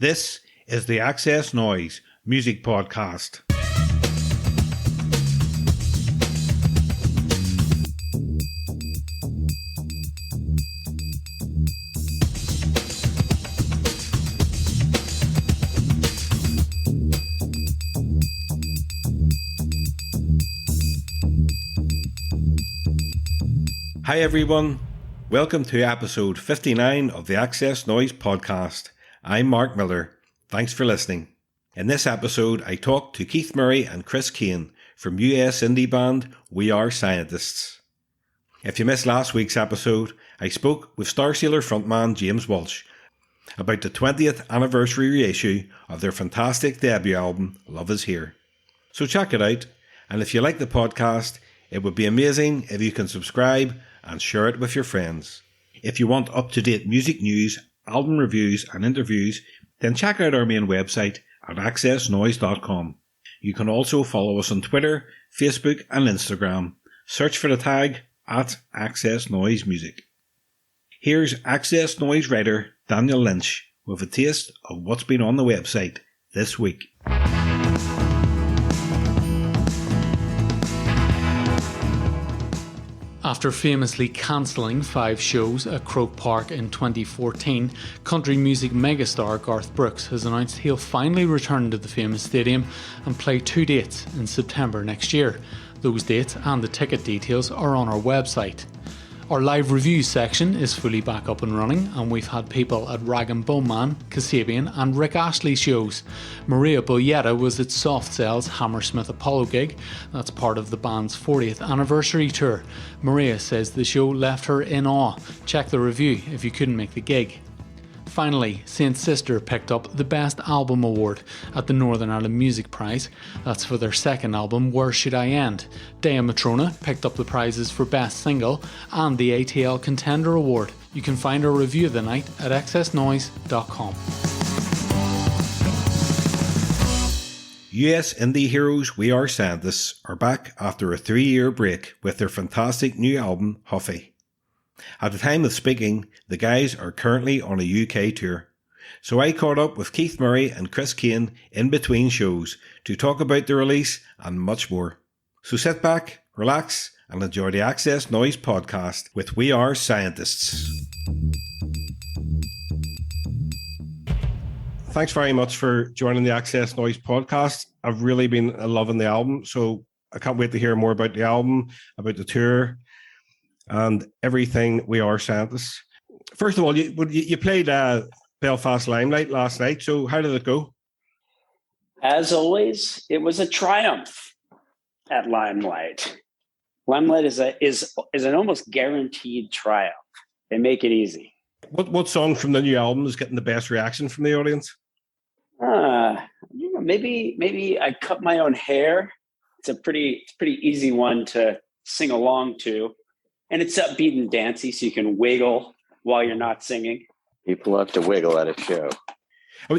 This is the XS Noize Music Podcast. Hi everyone, welcome to episode 59 of the XS Noize Podcast. I'm Mark Millar. Thanks for listening. In this episode, I talked to Keith Murray and Chris Cain from US indie band We Are Scientists. If you missed last week's episode, I spoke with Starsailor frontman James Walsh about the 20th anniversary reissue of their fantastic debut album, Love Is Here. So check it out, and if you like the podcast, it would be amazing if you can subscribe and share it with your friends. If you want up-to-date music news, album reviews and interviews, then check out our main website at accessnoize.com. You can also follow us on Twitter, Facebook and Instagram. Search for the tag at XS Noize Music. Here's XS Noize writer Daniel Lynch with a taste of what's been on the website this week. After famously cancelling 5 shows at Croke Park in 2014, country music megastar Garth Brooks has announced he'll finally return to the famous stadium and play 2 dates in September next year. Those dates and the ticket details are on our website. Our live reviews section is fully back up and running, and we've had people at Rag and Bone Man, Kasabian and Rick Astley shows. Maria Boyetta was at Soft Cell's Hammersmith Apollo gig. That's part of the band's 40th anniversary tour. Maria says the show left her in awe. Check the review if you couldn't make the gig. Finally, Saint Sister picked up the Best Album Award at the Northern Ireland Music Prize. That's for their second album, Where Should I End? Dea Matrona picked up the prizes for Best Single and the ATL Contender Award. You can find our review of the night at accessnoize.com. US indie heroes We Are Scientists are back after a 3-year break with their fantastic new album, Huffy. At the time of speaking, the guys are currently on a UK tour. So I caught up with Keith Murray and Chris Cain in between shows to talk about the release and much more. So sit back, relax, and enjoy the XS Noize Podcast with We Are Scientists. Thanks very much for joining the XS Noize Podcast. I've really been loving the album, so I can't wait to hear more about the album, about the tour, and everything We Are Scientists. First of all, you played Belfast Limelight last night, so how did it go? As always, it was a triumph at Limelight. Limelight is an almost guaranteed triumph. They make it easy. What song from the new album is getting the best reaction from the audience? Maybe I Cut My Own Hair. It's a pretty easy one to sing along to. And it's upbeat and dancey, so you can wiggle while you're not singing. People love to wiggle at a show.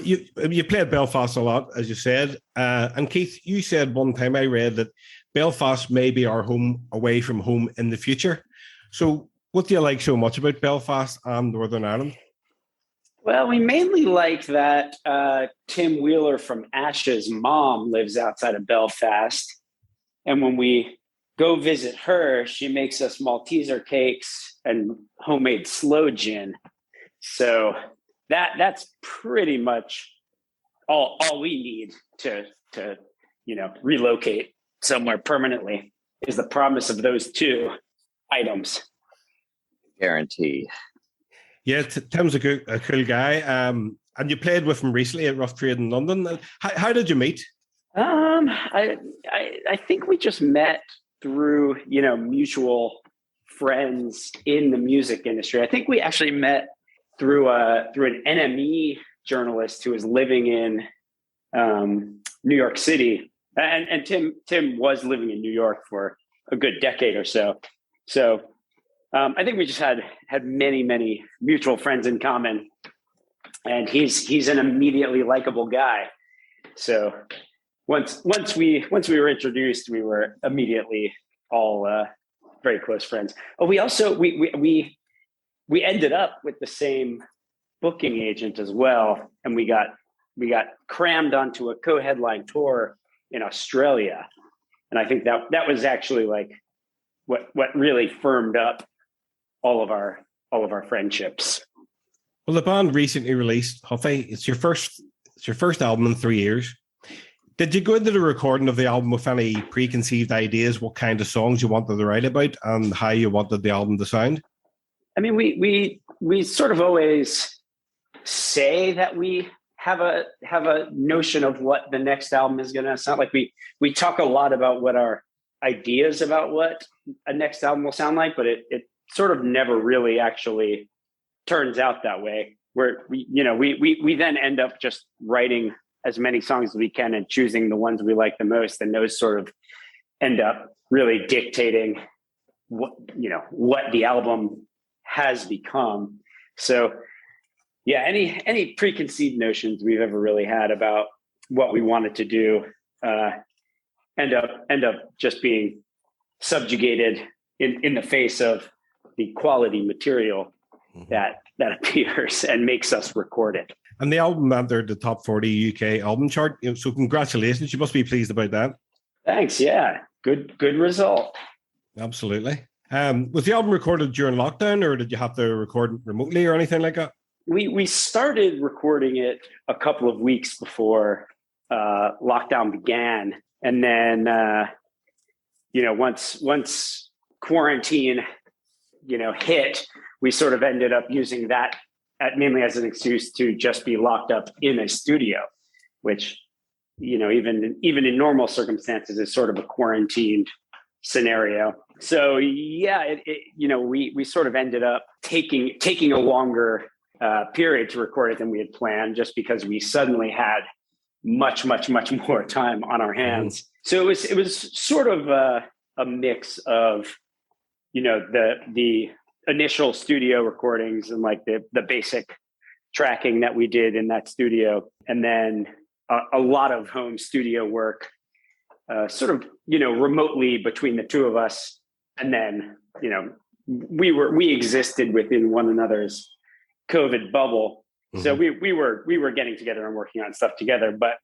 You played Belfast a lot, as you said. And Keith, you said one time, I read, that Belfast may be our home away from home in the future. So what do you like so much about Belfast and Northern Ireland? Well, we mainly like that Tim Wheeler from Ash's mom lives outside of Belfast. And when we go visit her, she makes us Malteser cakes and homemade sloe gin. So that's pretty much all we need to relocate somewhere permanently is the promise of those 2 items. Guarantee. Yeah, Tim's a cool guy. And you played with him recently at Rough Trade in London. How did you meet? I think we just met through, mutual friends in the music industry. I think we actually met through an NME journalist who was living in New York City. And Tim was living in New York for a good decade or so. So I think we just had many, many mutual friends in common. And he's an immediately likable guy. So once we were introduced, we were immediately all very close friends. Oh, we also we ended up with the same booking agent as well, and we got got crammed onto a co-headline tour in Australia. And I think that was actually like what really firmed up all of our friendships. Well, the band recently released Huffy. It's your first album in 3 years. Did you go into the recording of the album with any preconceived ideas, what kind of songs you wanted to write about and how you wanted the album to sound? I mean, we sort of always say that we have a notion of what the next album is going to sound like. We talk a lot about what our ideas about what a next album will sound like, but it sort of never really actually turns out that way. Where we then end up just writing as many songs as we can and choosing the ones we like the most, and those sort of end up really dictating what the album has become. So yeah, any preconceived notions we've ever really had about what we wanted to do end up just being subjugated in the face of the quality material that appears and makes us record it. And the album entered the top 40 UK album chart. So congratulations. You must be pleased about that. Thanks. Yeah. Good result. Absolutely. Was the album recorded during lockdown, or did you have to record remotely or anything like that? We started recording it a couple of weeks before lockdown began. And then, once quarantine, hit, we sort of ended up using that mainly as an excuse to just be locked up in a studio, which, even in normal circumstances is sort of a quarantined scenario. So yeah, we sort of ended up taking a longer period to record it than we had planned, just because we suddenly had much more time on our hands. So it was sort of a mix of, the initial studio recordings and like the basic tracking that we did in that studio, and then a lot of home studio work, sort of, remotely between the two of us. And then, we existed within one another's COVID bubble. Mm-hmm. So we were getting together and working on stuff together, but,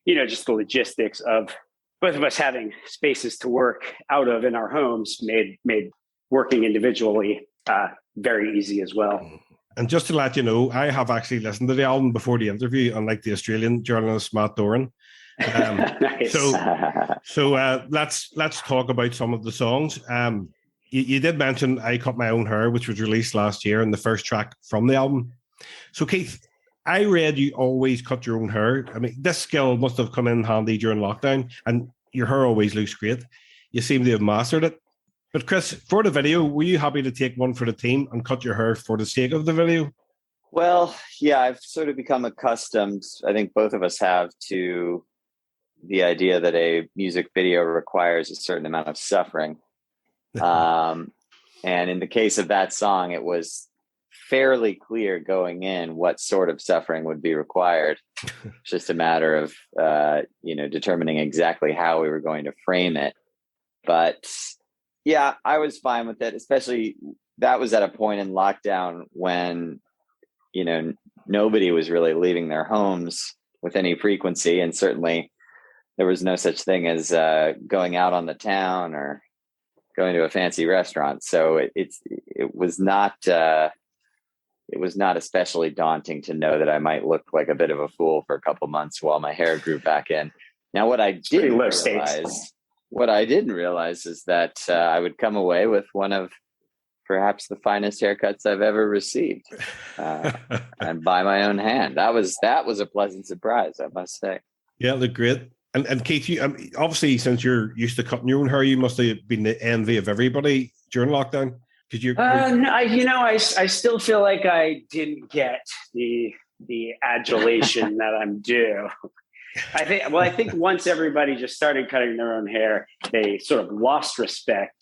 just the logistics of both of us having spaces to work out of in our homes made working individually very easy as well. And just to let you know, I have actually listened to the album before the interview, unlike the Australian journalist Matt Doran. Nice. So let's talk about some of the songs. You did mention I Cut My Own Hair, which was released last year, and the first track from the album. So Keith, I read you always cut your own hair. I mean, this skill must have come in handy during lockdown, and your hair always looks great. You seem to have mastered it. But Chris, for the video, were you happy to take one for the team and cut your hair for the sake of the video? Well, yeah, I've sort of become accustomed, I think both of us have, to the idea that a music video requires a certain amount of suffering. And in the case of that song, it was fairly clear going in what sort of suffering would be required. It's just a matter of, determining exactly how we were going to frame it. But yeah, I was fine with it, especially that was at a point in lockdown when, nobody was really leaving their homes with any frequency. And certainly there was no such thing as going out on the town or going to a fancy restaurant. So it was not especially daunting to know that I might look like a bit of a fool for a couple months while my hair grew back in. Now, what I didn't realize is that I would come away with one of perhaps the finest haircuts I've ever received, and by my own hand. That was a pleasant surprise, I must say. Yeah, look great. And Keith, you obviously, since you're used to cutting your own hair, you must have been the envy of everybody during lockdown. I still feel like I didn't get the adulation that I'm due. I think once everybody just started cutting their own hair, they sort of lost respect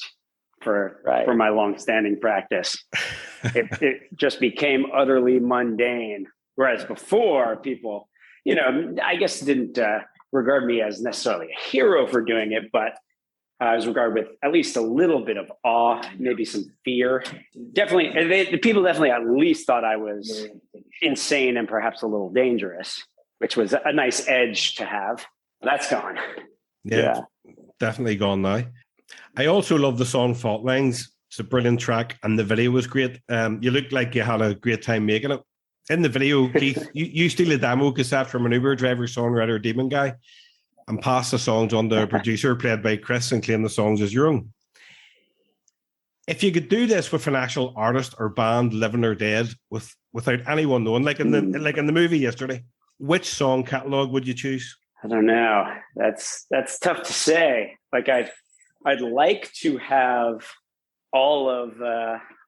for my long-standing practice. It just became utterly mundane. Whereas before, people, I guess didn't regard me as necessarily a hero for doing it, but I was regarded with at least a little bit of awe, maybe some fear. Definitely, the people definitely at least thought I was insane and perhaps a little dangerous. which was a nice edge to have. That's gone. Yeah, definitely gone now. I also love the song Fault Lines. It's a brilliant track, and the video was great. You looked like you had a great time making it. In the video, Keith, you steal a demo cassette from an Uber driver, songwriter, Demon Guy, and pass the songs on to a producer played by Chris and claim the songs as your own. If you could do this with an actual artist or band, living or dead, without anyone knowing, like in the movie yesterday, which song catalog would you choose? I don't know. That's tough to say. Like I'd like to have all of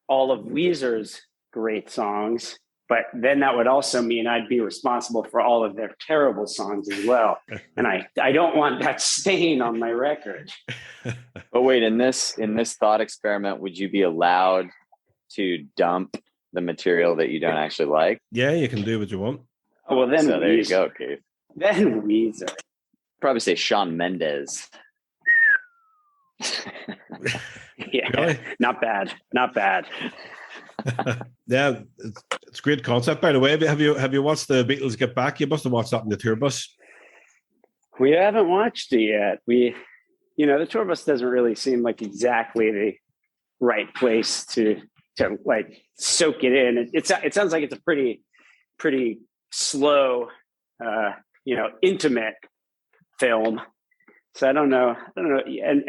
Weezer's great songs, but then that would also mean I'd be responsible for all of their terrible songs as well. And I don't want that stain on my record. But wait, in this thought experiment, would you be allowed to dump the material that you don't actually like? Yeah, you can do what you want. Oh, well, then so there you go, Keith. Then Weezer. Probably say Shawn Mendes. Yeah, really? Not bad. Yeah, it's a great concept. By the way, have you watched the Beatles Get Back? You must have watched that in the tour bus. We haven't watched it yet. The tour bus doesn't really seem like exactly the right place to like soak it in. It sounds like it's a pretty slow, intimate film. So I don't know. And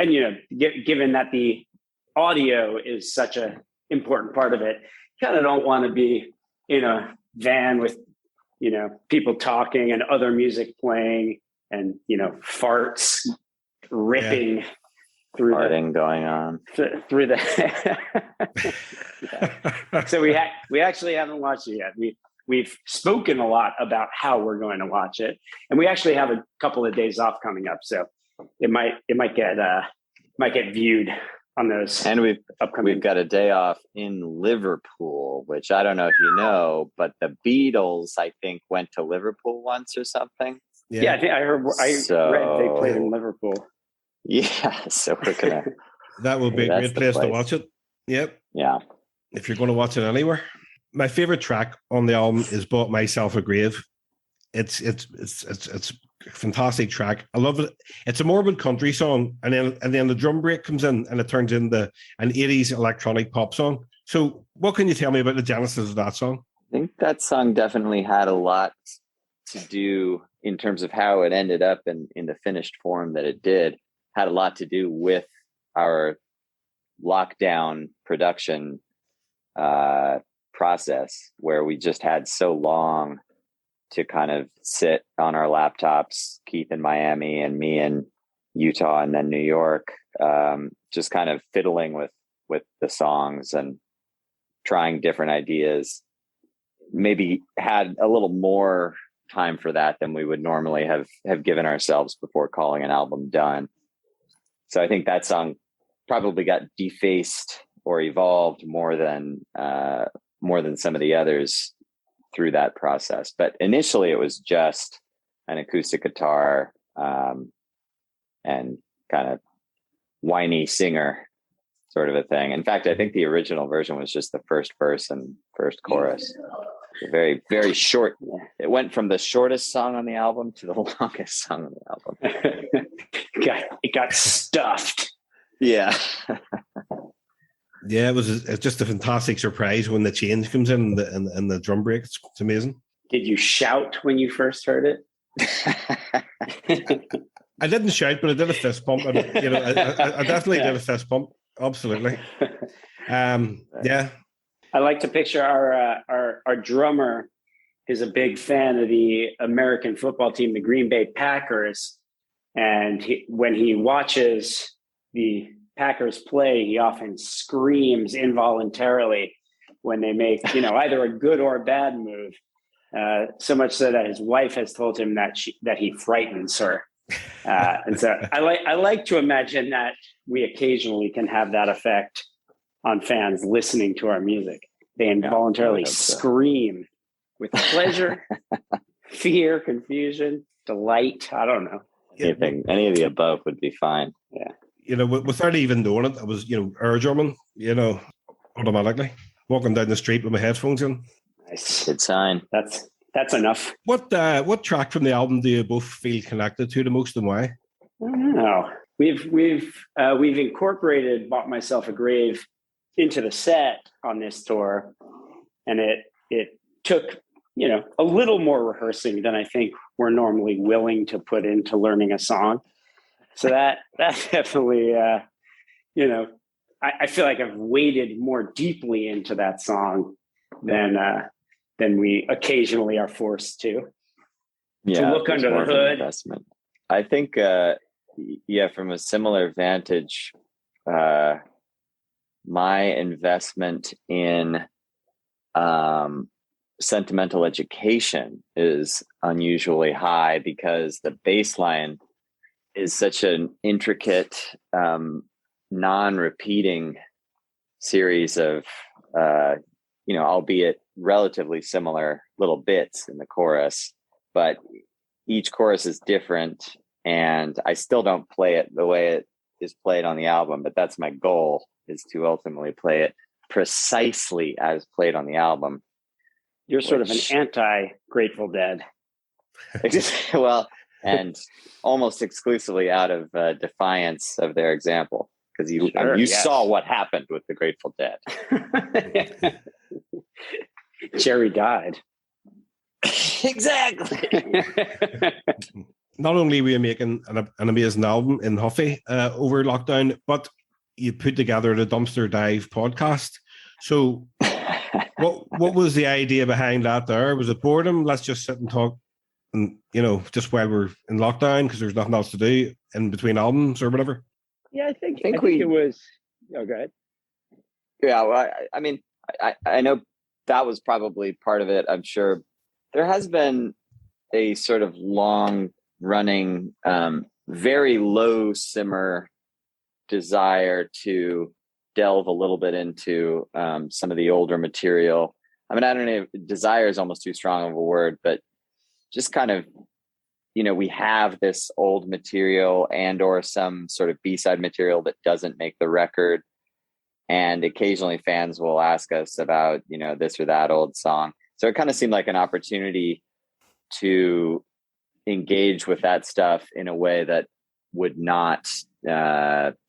given that the audio is such a important part of it, kind of don't want to be in a van with, people talking and other music playing and, farts ripping through farting going on through the. Yeah. So we actually haven't watched it yet. We've spoken a lot about how we're going to watch it, and we actually have a couple of days off coming up, so it might get viewed on those. And we've got a day off in Liverpool, which I don't know if you know, but the Beatles, I think, went to Liverpool once or something. Yeah, I think I read they played in Liverpool. Yeah, so we're gonna. That will be a great place to watch it. Yep. Yeah. If you're going to watch it anywhere. My favorite track on the album is "Bought Myself a Grave." It's a fantastic track. I love it. It's a morbid country song, and then the drum break comes in, and it turns into an 80s electronic pop song. So, what can you tell me about the genesis of that song? I think that song definitely had a lot to do in terms of how it ended up in the finished form that it did. Had a lot to do with our lockdown production process, where we just had so long to kind of sit on our laptops, Keith in Miami and me in Utah and then New York, just kind of fiddling with the songs and trying different ideas. Maybe had a little more time for that than we would normally have given ourselves before calling an album done. So I think that song probably got defaced or evolved more than some of the others through that process. But initially it was just an acoustic guitar and kind of whiny singer sort of a thing. In fact, I think the original version was just the first verse and first chorus. Very, very short. It went from the shortest song on the album to the longest song on the album. It got stuffed. Yeah. Yeah, it's just a fantastic surprise when the change comes in and the drum break. It's amazing. Did you shout when you first heard it? I didn't shout, but I did a fist pump. I definitely did a fist pump. Absolutely. Yeah. I like to picture our drummer is a big fan of the American football team, the Green Bay Packers. And when he watches the Packers play, he often screams involuntarily when they make, either a good or a bad move. So much so that his wife has told him that he frightens her. And so I like to imagine that we occasionally can have that effect on fans listening to our music. They involuntarily scream with pleasure, fear, confusion, delight. I don't know. Any of the above would be fine. Yeah. Without even knowing it, I was, air drumming, automatically walking down the street with my headphones in. Nice. Good sign. That's That's enough. What track from the album do you both feel connected to the most, and why? I don't know. We've incorporated "Bought Myself a Grave" into the set on this tour, and it took a little more rehearsing than I think we're normally willing to put into learning a song. So that definitely I feel like I've waded more deeply into that song than we occasionally are forced to look under the hood. Investment. I think, from a similar vantage, my investment in sentimental education is unusually high because the bass line is such an intricate, non-repeating series of, albeit relatively similar little bits in the chorus, but each chorus is different, and I still don't play it the way it is played on the album, but that's my goal, is to ultimately play it precisely as played on the album. You're sort of an anti-Grateful Dead. Well, and almost exclusively out of defiance of their example, because you saw what happened with the Grateful Dead. Jerry died. Exactly. Not only were you making an amazing album in Huffy over lockdown, but you put together the Dumpster Dive podcast. So what was the idea behind that there? Was it boredom? Let's just sit and talk, and just while we're in lockdown because there's nothing else to do in between albums or whatever? Yeah, I think it was. Oh, go ahead. Yeah, well, I know that was probably part of it. I'm sure there has been a sort of long-running, very low simmer desire to delve a little bit into some of the older material. I mean, I don't know, desire is almost too strong of a word, but just kind of, we have this old material and or some sort of B-side material that doesn't make the record. And occasionally fans will ask us about, this or that old song. So it kind of seemed like an opportunity to engage with that stuff in a way that would not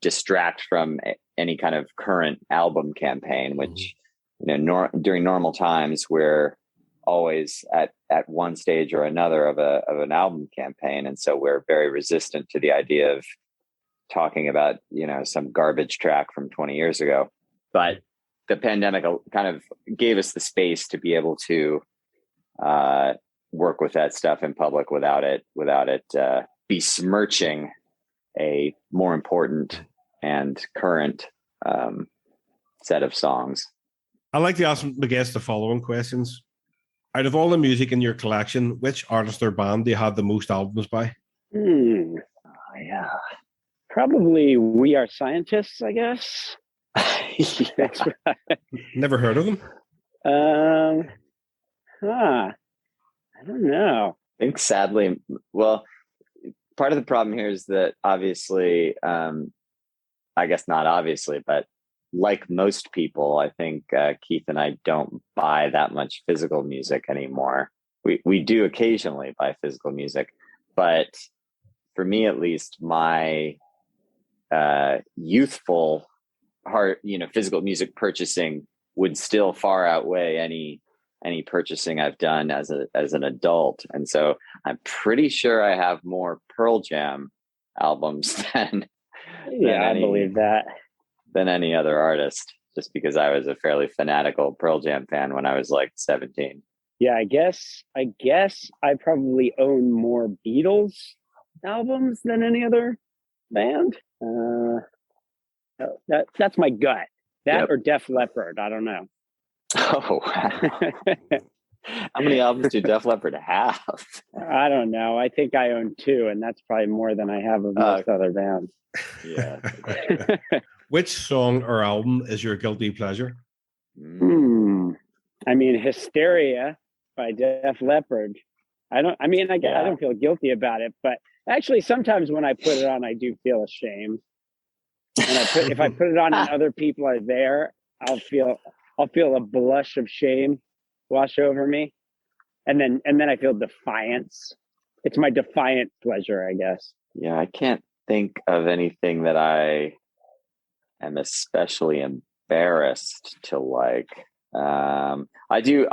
distract from any kind of current album campaign, which, during normal times we're always at one stage or another of an album campaign. And so we're very resistant to the idea of talking about, some garbage track from 20 years ago. But the pandemic kind of gave us the space to be able to work with that stuff in public without it besmirching a more important and current set of songs. I like to ask the guests the following questions. Out of all the music in your collection, which artist or band do you have the most albums by? Oh, yeah. Probably We Are Scientists, I guess. That's right. Never heard of them. I don't know. I think sadly, well, part of the problem here is that obviously, I guess not obviously, but like most people, I think Keith and I don't buy that much physical music anymore. We do occasionally buy physical music, but for me at least, my youthful heart, physical music purchasing would still far outweigh any purchasing I've done as an adult. And so I'm pretty sure I have more Pearl Jam albums than I believe that, than any other artist, just because I was a fairly fanatical Pearl Jam fan when I was like 17. Yeah, I guess I probably own more Beatles albums than any other band. That's my gut. That or Def Leppard. I don't know. Oh, wow. How many albums do Def Leppard have? I don't know. I think I own 2, and that's probably more than I have of most other bands. Yeah. Which song or album is your guilty pleasure? I mean, Hysteria by Def Leppard. I don't feel guilty about it, but actually sometimes when I put it on, I do feel ashamed. And if I put it on and other people are there, I'll feel a blush of shame wash over me. And then I feel defiance. It's my defiant pleasure, I guess. Yeah, I can't think of anything that I am especially embarrassed to like. I do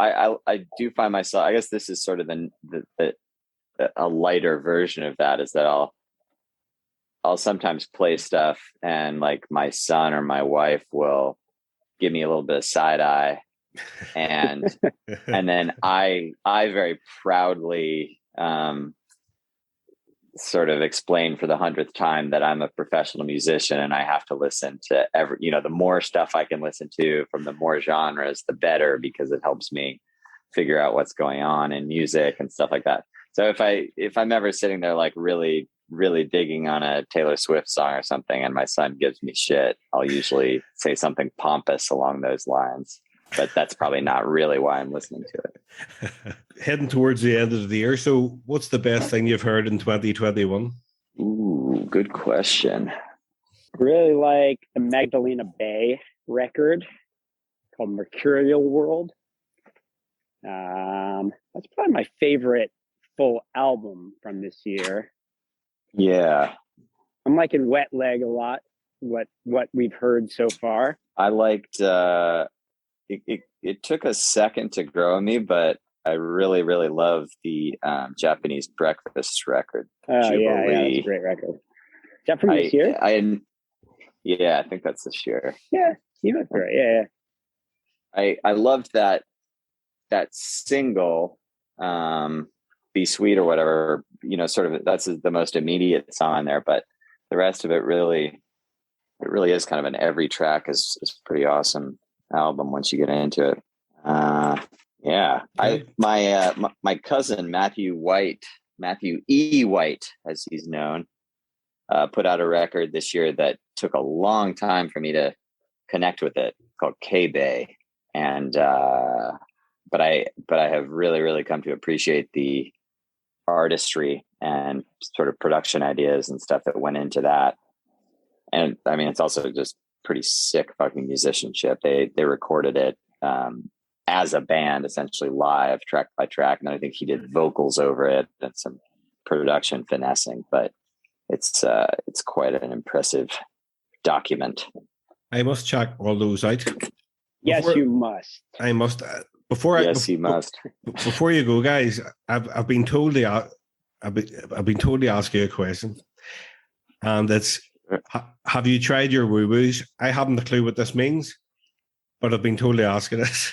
find myself, I guess this is sort of a lighter version of that, is that I'll sometimes play stuff and like my son or my wife will give me a little bit of side eye, and then I very proudly sort of explain for the 100th time that I'm a professional musician and I have to listen to the more stuff I can listen to from the more genres, the better, because it helps me figure out what's going on in music and stuff like that. So if I'm ever sitting there like really, really digging on a Taylor Swift song or something and my son gives me shit, I'll usually say something pompous along those lines. But that's probably not really why I'm listening to it. Heading towards the end of the year, so what's the best thing you've heard in 2021? Ooh, good question. Really like the Magdalena Bay record called Mercurial World. That's probably my favorite full album from this year. Yeah. I'm liking Wet Leg a lot, what we've heard so far. I liked it took a second to grow on me, but I really, really love the Japanese Breakfast record. Oh, yeah, that's a great record. Is that from this year? I think that's this year. Yeah, he looked great. Yeah. I loved that single, Be Sweet or whatever, sort of that's the most immediate song on there, but the rest of it really is kind of an every track is pretty awesome album once you get into it. My cousin Matthew E. White, as he's known, put out a record this year that took a long time for me to connect with it, called K-Bay, and but I have really, really come to appreciate the artistry and sort of production ideas and stuff that went into that. And I mean, it's also just pretty sick fucking musicianship. They recorded it as a band, essentially live, track by track, and I think he did vocals over it and some production finessing. But it's quite an impressive document. I must check all those out. Yes, you must. I must. You must. Before you go, guys, I've been told to ask you a question, and it's: have you tried your woo-woos? I haven't a clue what this means, but I've been told to ask you this.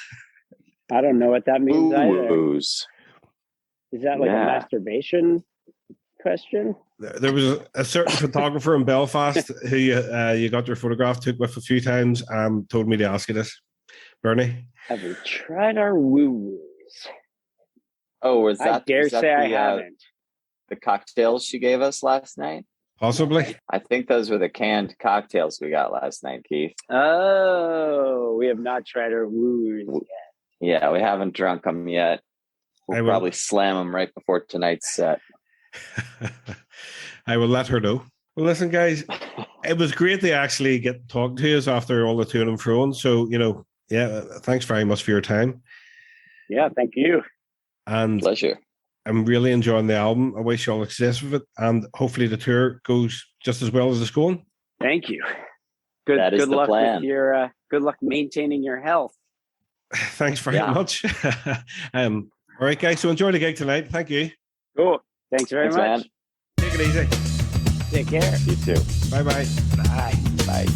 I don't know what that means Woo-woos. Either. Is that like a masturbation question? There was a certain photographer in Belfast who you got your photograph took with a few times, told me to ask you this. Bernie? Have we tried our woo-woos? Oh, was that? I dare say I haven't. The cocktails she gave us last night? Possibly. I think those were the canned cocktails we got last night, Keith. Oh, we have not tried our woo-woos yet. Yeah, we haven't drunk them yet. We'll probably slam them right before tonight's set. I will let her know. Well, listen, guys, it was great to actually get talking to us after all the to and fro. So, thanks very much for your time. Yeah, thank you. And pleasure. I'm really enjoying the album. I wish you all success with it, and hopefully the tour goes just as well as it's going. Thank you. Good luck with your good luck maintaining your health. Thanks very much. All right, guys. So enjoy the gig tonight. Thank you. Cool. Thanks very much. Man. Take it easy. Take care. You too. Bye-bye. Bye. Bye.